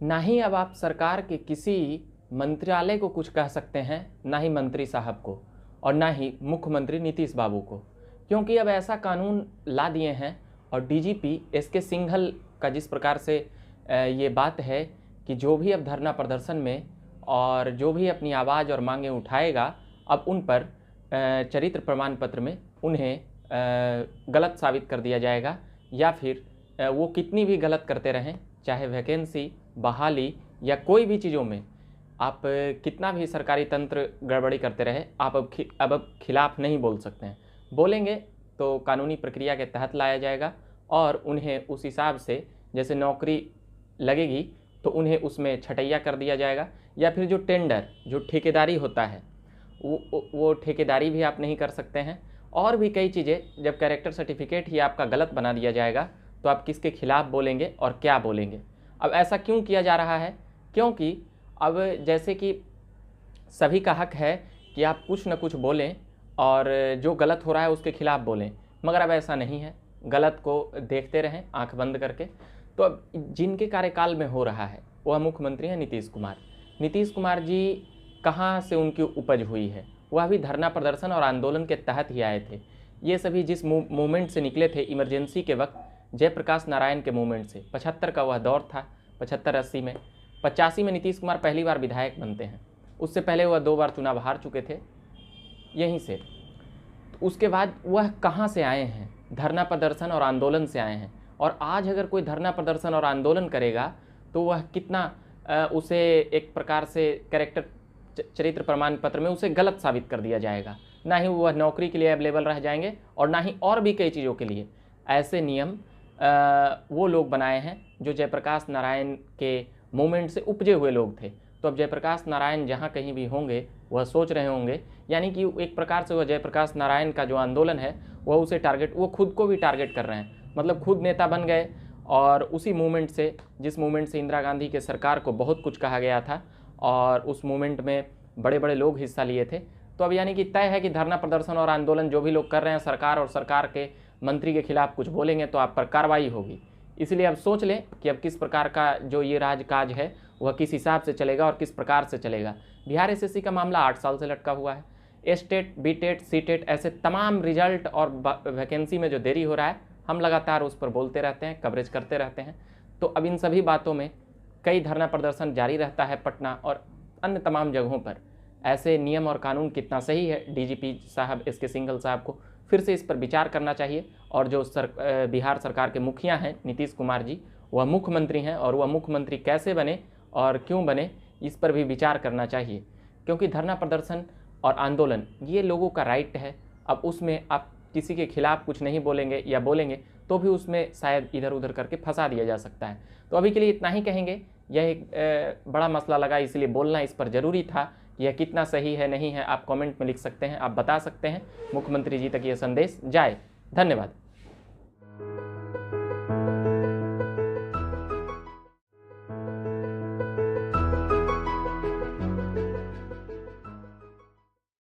ना ही अब आप सरकार के किसी मंत्रालय को कुछ कह सकते हैं, ना ही मंत्री साहब को, और ना ही मुख्यमंत्री नीतीश बाबू को, क्योंकि अब ऐसा कानून ला दिए हैं। और डीजीपी एसके सिंघल का जिस प्रकार से ये बात है कि जो भी अब धरना प्रदर्शन में और जो भी अपनी आवाज़ और मांगें उठाएगा, अब उन पर चरित्र प्रमाण पत्र में उन्हें गलत साबित कर दिया जाएगा, या फिर वो कितनी भी गलत करते रहें, चाहे वैकेंसी, बहाली या कोई भी चीज़ों में आप कितना भी सरकारी तंत्र गड़बड़ी करते रहे, आप अब खिलाफ नहीं बोल सकते हैं। बोलेंगे तो कानूनी प्रक्रिया के तहत लाया जाएगा और उन्हें उस हिसाब से, जैसे नौकरी लगेगी तो उन्हें उसमें छटैया कर दिया जाएगा, या फिर जो टेंडर, जो ठेकेदारी होता है, वो ठेकेदारी भी आप नहीं कर सकते हैं। और भी कई चीज़ें, जब कैरेक्टर सर्टिफिकेट ही आपका गलत बना दिया जाएगा तो आप किसके खिलाफ बोलेंगे और क्या बोलेंगे। अब ऐसा क्यों किया जा रहा है? क्योंकि अब जैसे कि सभी का हक है कि आप कुछ न कुछ बोलें और जो गलत हो रहा है उसके खिलाफ बोलें, मगर अब ऐसा नहीं है। गलत को देखते रहें आंख बंद करके। तो अब जिनके कार्यकाल में हो रहा है वह मुख्यमंत्री हैं नीतीश कुमार। नीतीश कुमार जी कहाँ से उनकी उपज हुई है? वह भी धरना प्रदर्शन और आंदोलन के तहत ही आए थे। ये सभी जिस मूवमेंट से निकले थे इमरजेंसी के वक्त, जयप्रकाश नारायण के मूवमेंट से, 75 का वह दौर था, 75-80 में। 85 में नीतीश कुमार पहली बार विधायक बनते हैं, उससे पहले वह 2 बार चुनाव हार चुके थे यहीं से। तो उसके बाद वह कहाँ से आए हैं? धरना प्रदर्शन और आंदोलन से आए हैं। और आज अगर कोई धरना प्रदर्शन और आंदोलन करेगा तो वह कितना उसे एक प्रकार से कैरेक्टर चरित्र प्रमाण पत्र में उसे गलत साबित कर दिया जाएगा। ना ही वह नौकरी के लिए अवेलेबल रह जाएंगे और ना ही और भी कई चीज़ों के लिए। ऐसे नियम वो लोग बनाए हैं जो जयप्रकाश नारायण के मूवमेंट से उपजे हुए लोग थे। तो अब जयप्रकाश नारायण जहाँ कहीं भी होंगे वह सोच रहे होंगे, यानी कि एक प्रकार से वह जयप्रकाश नारायण का जो आंदोलन है वह उसे टारगेट, वो खुद को भी टारगेट कर रहे हैं। मतलब खुद नेता बन गए और उसी मूवमेंट से, जिस मूवमेंट से इंदिरा गांधी के सरकार को बहुत कुछ कहा गया था और उस मूवमेंट में बड़े बड़े लोग हिस्सा लिए थे। तो अब यानी कि तय है कि धरना प्रदर्शन और आंदोलन जो भी लोग कर रहे हैं, सरकार और सरकार के मंत्री के खिलाफ कुछ बोलेंगे तो आप पर कार्रवाई होगी। इसलिए अब सोच लें कि अब किस प्रकार का जो ये राजकाज है वह किस हिसाब से चलेगा और किस प्रकार से चलेगा। बिहार एसएससी का मामला 8 साल से लटका हुआ है। एस्टेट, बीटेट, सीटेट, ऐसे तमाम रिजल्ट और वैकेंसी में जो देरी हो रहा है, हम लगातार उस पर बोलते रहते हैं, कवरेज करते रहते हैं। तो अब इन सभी बातों में कई धरना प्रदर्शन जारी रहता है पटना और अन्य तमाम जगहों पर। ऐसे नियम और कानून कितना सही है? डीजीपी साहब एसके सिंघल साहब को फिर से इस पर विचार करना चाहिए। और जो बिहार सरकार के मुखिया हैं नीतीश कुमार जी, वह मुख्यमंत्री हैं और वह मुख्यमंत्री कैसे बने और क्यों बने, इस पर भी विचार करना चाहिए। क्योंकि धरना प्रदर्शन और आंदोलन ये लोगों का राइट है। अब उसमें आप किसी के खिलाफ कुछ नहीं बोलेंगे या बोलेंगे तो भी उसमें शायद इधर उधर करके फंसा दिया जा सकता है। तो अभी के लिए इतना ही कहेंगे। यह एक बड़ा मसला लगा, इसलिए बोलना इस पर ज़रूरी था। यह कितना सही है नहीं है आप कमेंट में लिख सकते हैं, आप बता सकते हैं। मुख्यमंत्री जी तक ये संदेश जाए। धन्यवाद।